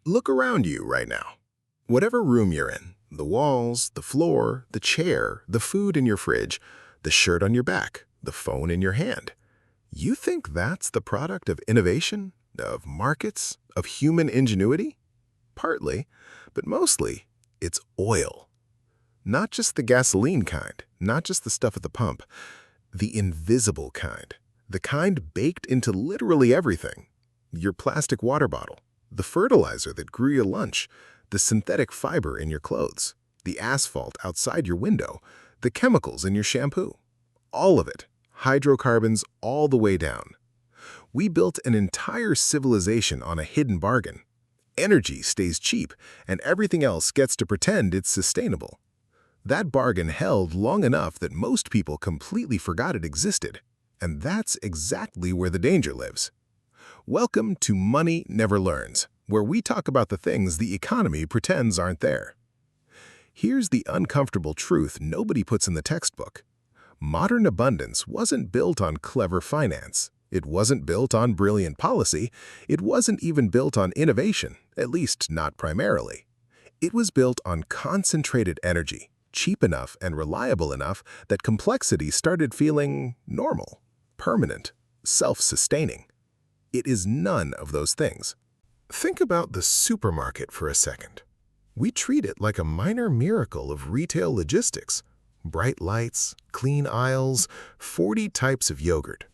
Look around you right now. Whatever room you're in, the walls, the floor, the chair, the food in your fridge, the shirt on your back, the phone in your hand. You think that's the product of innovation, of markets, of human ingenuity? Partly, but mostly, it's oil. Not just the gasoline kind, not just the stuff at the pump, the invisible kind. The kind baked into literally everything. Your plastic water bottle, the fertilizer that grew your lunch, the synthetic fiber in your clothes, the asphalt outside your window, the chemicals in your shampoo. All of it, hydrocarbons all the way down. We built an entire civilization on a hidden bargain. Energy stays cheap, and everything else gets to pretend it's sustainable. That bargain held long enough that most people completely forgot it existed. And that's exactly where the danger lives. Welcome to Money Never Learns, where we talk about the things the economy pretends aren't there. Here's the uncomfortable truth nobody puts in the textbook. Modern abundance wasn't built on clever finance. It wasn't built on brilliant policy. It wasn't even built on innovation, at least not primarily. It was built on concentrated energy, cheap enough and reliable enough that complexity started feeling normal, permanent, self-sustaining. It is none of those things. Think about the supermarket for a second. We treat it like a minor miracle of retail logistics. Bright lights, clean aisles, 40 types of yogurt.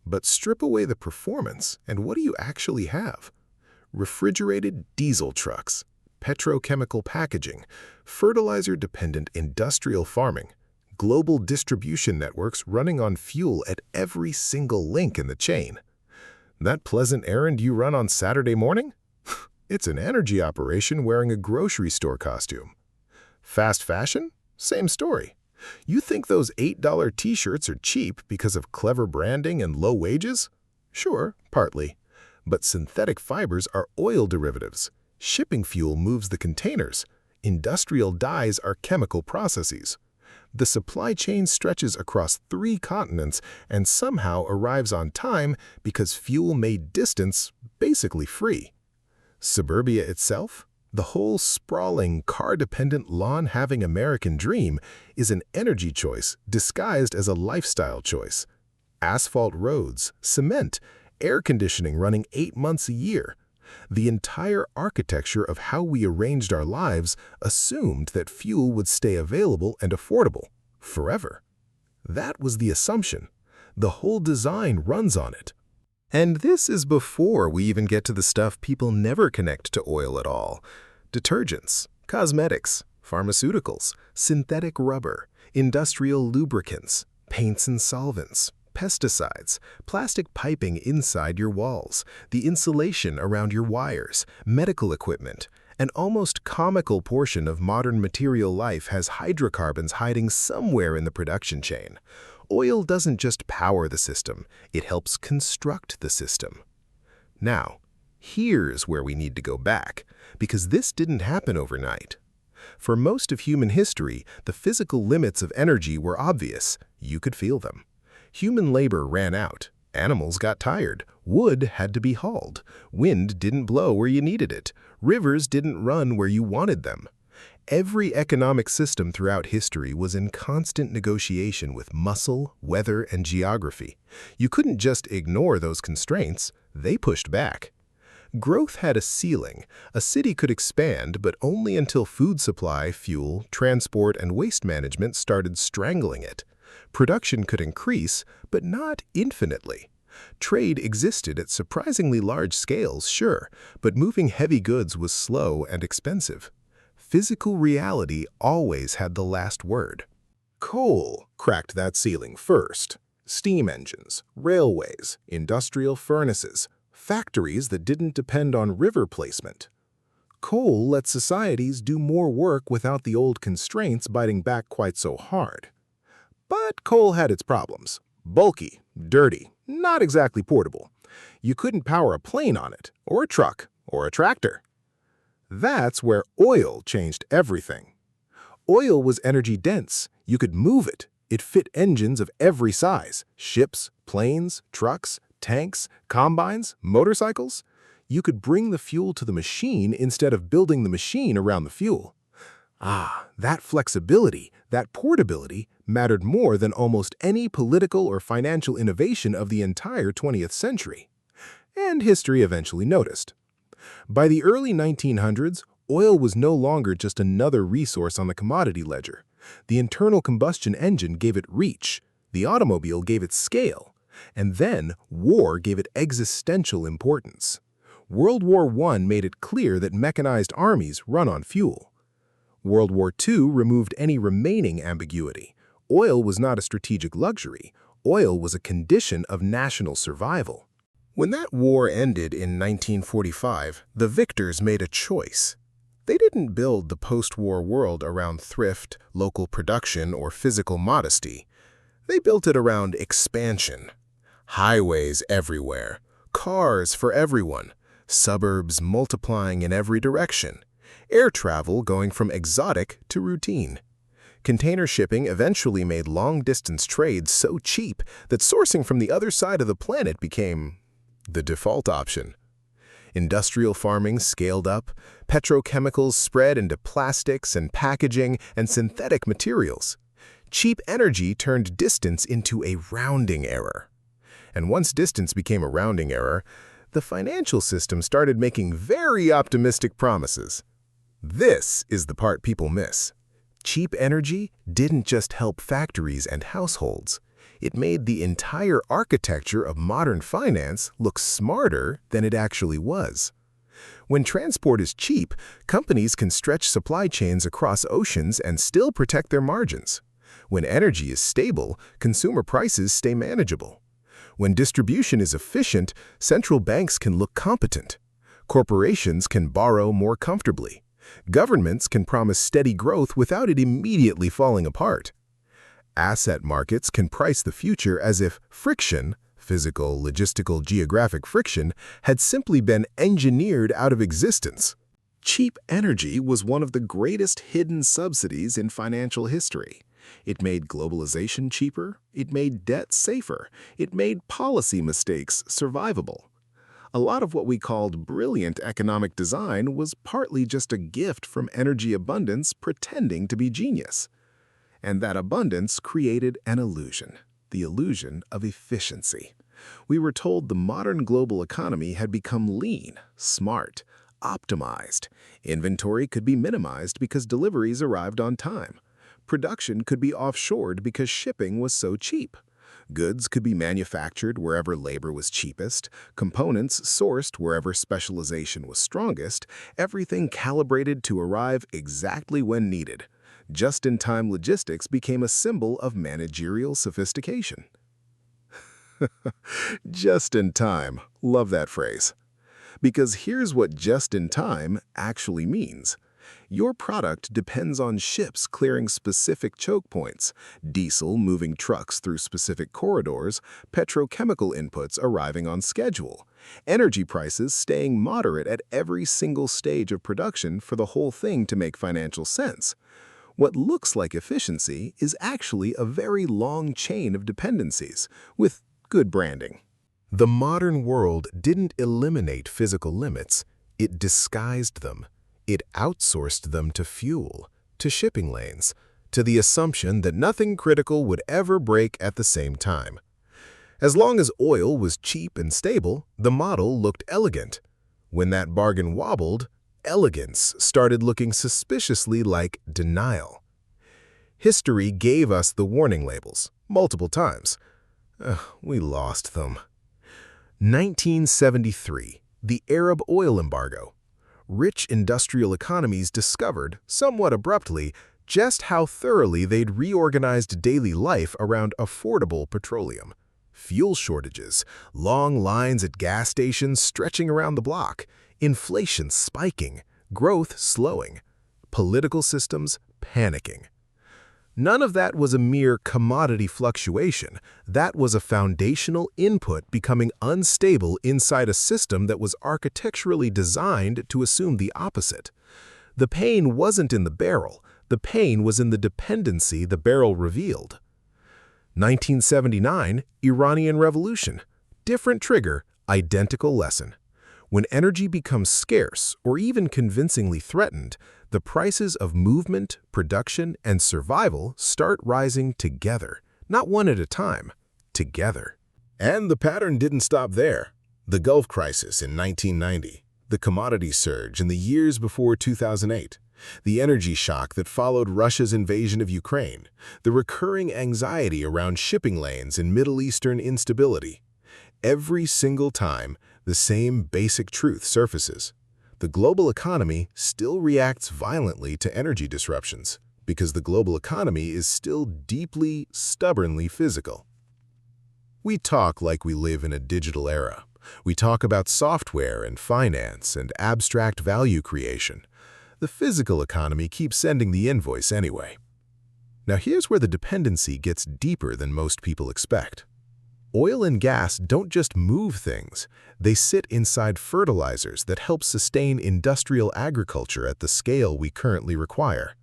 But strip away the performance, and what do you actually have? Refrigerated diesel trucks, petrochemical packaging, fertilizer-dependent industrial farming, global distribution networks running on fuel at every single link in the chain. That pleasant errand you run on Saturday morning? It's an energy operation wearing a grocery store costume. Fast fashion? Same story. You think those $8 t-shirts are cheap because of clever branding and low wages? Sure, partly. But synthetic fibers are oil derivatives. Shipping fuel moves the containers. Industrial dyes are chemical processes. The supply chain stretches across 3 continents and somehow arrives on time because fuel made distance basically free. Suburbia itself, the whole sprawling, car-dependent, lawn-having American dream, is an energy choice disguised as a lifestyle choice. Asphalt roads, cement, air conditioning running 8 months a year. The entire architecture of how we arranged our lives assumed that fuel would stay available and affordable forever. That was the assumption. The whole design runs on it. And this is before we even get to the stuff people never connect to oil at all. Detergents, cosmetics, pharmaceuticals, synthetic rubber, industrial lubricants, paints and solvents, pesticides, plastic piping inside your walls, the insulation around your wires, medical equipment. An almost comical portion of modern material life has hydrocarbons hiding somewhere in the production chain. Oil doesn't just power the system, it helps construct the system. Now, here's where we need to go back, because this didn't happen overnight. For most of human history, the physical limits of energy were obvious. You could feel them. Human labor ran out. Animals got tired. Wood had to be hauled. Wind didn't blow where you needed it. Rivers didn't run where you wanted them. Every economic system throughout history was in constant negotiation with muscle, weather, and geography. You couldn't just ignore those constraints. They pushed back. Growth had a ceiling. A city could expand, but only until food supply, fuel, transport, and waste management started strangling it. Production could increase, but not infinitely. Trade existed at surprisingly large scales, sure, but moving heavy goods was slow and expensive. Physical reality always had the last word. Coal cracked that ceiling first. Steam engines, railways, industrial furnaces, factories that didn't depend on river placement. Coal let societies do more work without the old constraints biting back quite so hard. But coal had its problems. Bulky, dirty, not exactly portable. You couldn't power a plane on it, or a truck, or a tractor. That's where oil changed everything. Oil was energy dense. You could move it. It fit engines of every size: ships, planes, trucks, tanks, combines, motorcycles. You could bring the fuel to the machine instead of building the machine around the fuel. That flexibility, that portability, mattered more than almost any political or financial innovation of the entire 20th century. And history eventually noticed. By the early 1900s, oil was no longer just another resource on the commodity ledger. The internal combustion engine gave it reach, the automobile gave it scale, and then war gave it existential importance. World War I made it clear that mechanized armies run on fuel. World War II removed any remaining ambiguity. Oil was not a strategic luxury. Oil was a condition of national survival. When that war ended in 1945, the victors made a choice. They didn't build the post-war world around thrift, local production, or physical modesty. They built it around expansion. Highways everywhere, cars for everyone, suburbs multiplying in every direction, air travel going from exotic to routine. Container shipping eventually made long-distance trade so cheap that sourcing from the other side of the planet became the default option. Industrial farming scaled up, petrochemicals spread into plastics and packaging and synthetic materials. Cheap energy turned distance into a rounding error. And once distance became a rounding error, the financial system started making very optimistic promises. This is the part people miss. Cheap energy didn't just help factories and households. It made the entire architecture of modern finance look smarter than it actually was. When transport is cheap, companies can stretch supply chains across oceans and still protect their margins. When energy is stable, consumer prices stay manageable. When distribution is efficient, central banks can look competent. Corporations can borrow more comfortably. Governments can promise steady growth without it immediately falling apart. Asset markets can price the future as if friction, physical, logistical, geographic friction, had simply been engineered out of existence. Cheap energy was one of the greatest hidden subsidies in financial history. It made globalization cheaper, it made debt safer, it made policy mistakes survivable. A lot of what we called brilliant economic design was partly just a gift from energy abundance pretending to be genius. And that abundance created an illusion, the illusion of efficiency. We were told the modern global economy had become lean, smart, optimized. Inventory could be minimized because deliveries arrived on time. Production could be offshored because shipping was so cheap. Goods could be manufactured wherever labor was cheapest, components sourced wherever specialization was strongest, everything calibrated to arrive exactly when needed. Just-in-time logistics became a symbol of managerial sophistication. Just-in-time. Love that phrase. Because here's what just-in-time actually means. Your product depends on ships clearing specific choke points, diesel moving trucks through specific corridors, petrochemical inputs arriving on schedule, energy prices staying moderate at every single stage of production for the whole thing to make financial sense. What looks like efficiency is actually a very long chain of dependencies, with good branding. The modern world didn't eliminate physical limits, it disguised them. It outsourced them to fuel, to shipping lanes, to the assumption that nothing critical would ever break at the same time. As long as oil was cheap and stable, the model looked elegant. When that bargain wobbled, elegance started looking suspiciously like denial. History gave us the warning labels, multiple times. We lost them. 1973, the Arab oil embargo. Rich industrial economies discovered, somewhat abruptly, just how thoroughly they'd reorganized daily life around affordable petroleum. Fuel shortages, long lines at gas stations stretching around the block, inflation spiking, growth slowing, political systems panicking. None of that was a mere commodity fluctuation. That was a foundational input becoming unstable inside a system that was architecturally designed to assume the opposite. The pain wasn't in the barrel. The pain was in the dependency the barrel revealed. 1979, Iranian Revolution. Different trigger, identical lesson. When energy becomes scarce or even convincingly threatened, the prices of movement, production, and survival start rising together, not one at a time, together. And the pattern didn't stop there. The Gulf crisis in 1990, the commodity surge in the years before 2008, the energy shock that followed Russia's invasion of Ukraine, the recurring anxiety around shipping lanes and Middle Eastern instability. Every single time, the same basic truth surfaces. The global economy still reacts violently to energy disruptions because the global economy is still deeply, stubbornly physical. We talk like we live in a digital era. We talk about software and finance and abstract value creation. The physical economy keeps sending the invoice anyway. Now here's where the dependency gets deeper than most people expect. Oil and gas don't just move things, they sit inside fertilizers that help sustain industrial agriculture at the scale we currently require.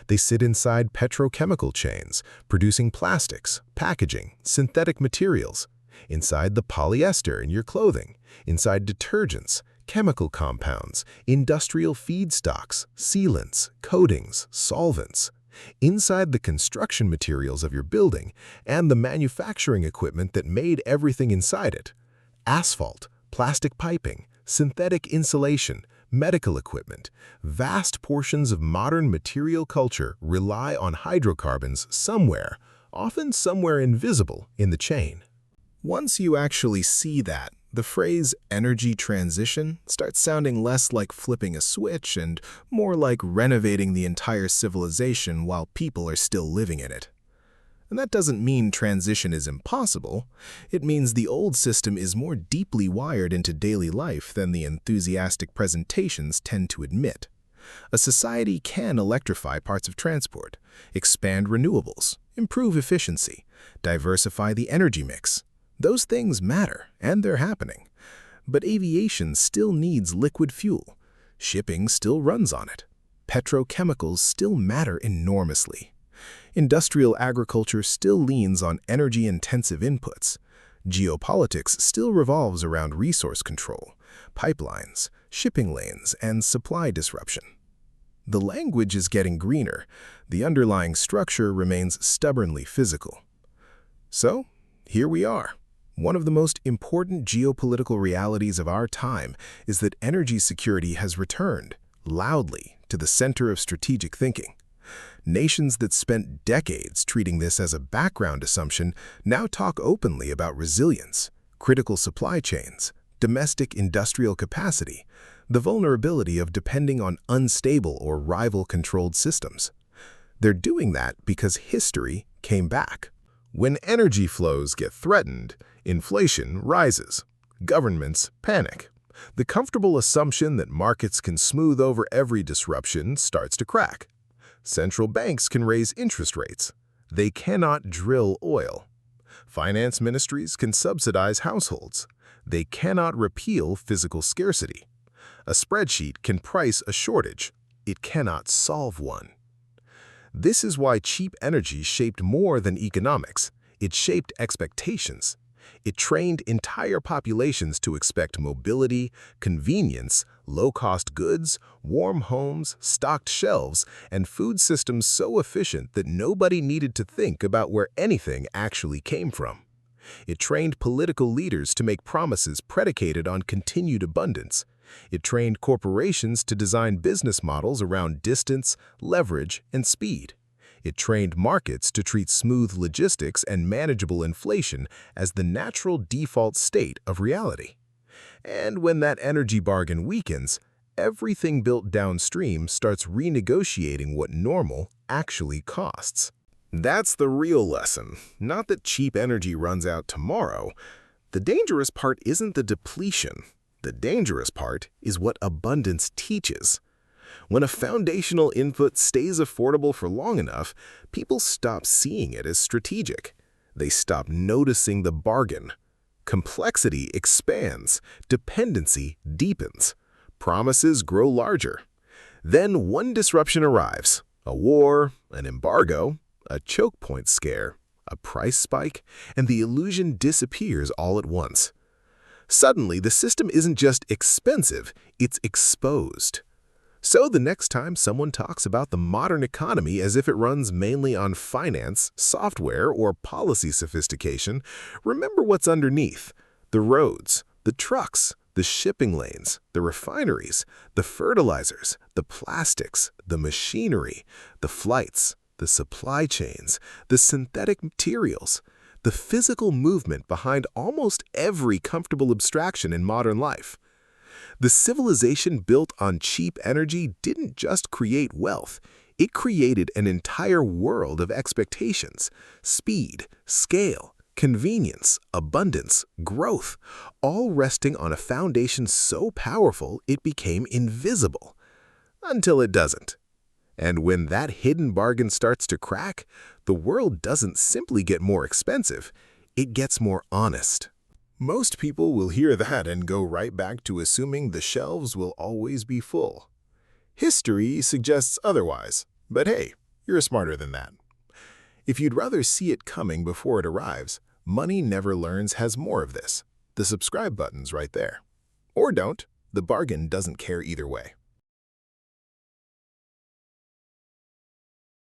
They sit inside petrochemical chains, producing plastics, packaging, synthetic materials, inside the polyester in your clothing, inside detergents, chemical compounds, industrial feedstocks, sealants, coatings, solvents, inside the construction materials of your building and the manufacturing equipment that made everything inside it. Asphalt, plastic piping, synthetic insulation, medical equipment. Vast portions of modern material culture rely on hydrocarbons somewhere, often somewhere invisible in the chain. Once you actually see that, the phrase energy transition starts sounding less like flipping a switch and more like renovating the entire civilization while people are still living in it. And that doesn't mean transition is impossible. It means the old system is more deeply wired into daily life than the enthusiastic presentations tend to admit. A society can electrify parts of transport, expand renewables, improve efficiency, diversify the energy mix. Those things matter, and they're happening. But aviation still needs liquid fuel. Shipping still runs on it. Petrochemicals still matter enormously. Industrial agriculture still leans on energy-intensive inputs. Geopolitics still revolves around resource control, pipelines, shipping lanes, and supply disruption. The language is getting greener. The underlying structure remains stubbornly physical. So, here we are. One of the most important geopolitical realities of our time is that energy security has returned, loudly, to the center of strategic thinking. Nations that spent decades treating this as a background assumption now talk openly about resilience, critical supply chains, domestic industrial capacity, the vulnerability of depending on unstable or rival-controlled systems. They're doing that because history came back. When energy flows get threatened, inflation rises. Governments panic. The comfortable assumption that markets can smooth over every disruption starts to crack. Central banks can raise interest rates. They cannot drill oil. Finance ministries can subsidize households. They cannot repeal physical scarcity. A spreadsheet can price a shortage. It cannot solve one. This is why cheap energy shaped more than economics. It shaped expectations. It trained entire populations to expect mobility, convenience, low-cost goods, warm homes, stocked shelves, and food systems so efficient that nobody needed to think about where anything actually came from. It trained political leaders to make promises predicated on continued abundance. It trained corporations to design business models around distance, leverage, and speed. It trained markets to treat smooth logistics and manageable inflation as the natural default state of reality. And when that energy bargain weakens, everything built downstream starts renegotiating what normal actually costs. That's the real lesson, not that cheap energy runs out tomorrow. The dangerous part isn't the depletion. The dangerous part is what abundance teaches. When a foundational input stays affordable for long enough, people stop seeing it as strategic. They stop noticing the bargain. Complexity expands, dependency deepens, promises grow larger. Then one disruption arrives, a war, an embargo, a choke point scare, a price spike, and the illusion disappears all at once. Suddenly, the system isn't just expensive, it's exposed. So the next time someone talks about the modern economy as if it runs mainly on finance, software, or policy sophistication, remember what's underneath: the roads, the trucks, the shipping lanes, the refineries, the fertilizers, the plastics, the machinery, the flights, the supply chains, the synthetic materials, the physical movement behind almost every comfortable abstraction in modern life. The civilization built on cheap energy didn't just create wealth, it created an entire world of expectations: speed, scale, convenience, abundance, growth, all resting on a foundation so powerful it became invisible. Until it doesn't. And when that hidden bargain starts to crack, the world doesn't simply get more expensive, it gets more honest. Most people will hear that and go right back to assuming the shelves will always be full. History suggests otherwise, but hey, you're smarter than that. If you'd rather see it coming before it arrives, Money Never Learns has more of this. The subscribe button's right there. Or don't, the bargain doesn't care either way.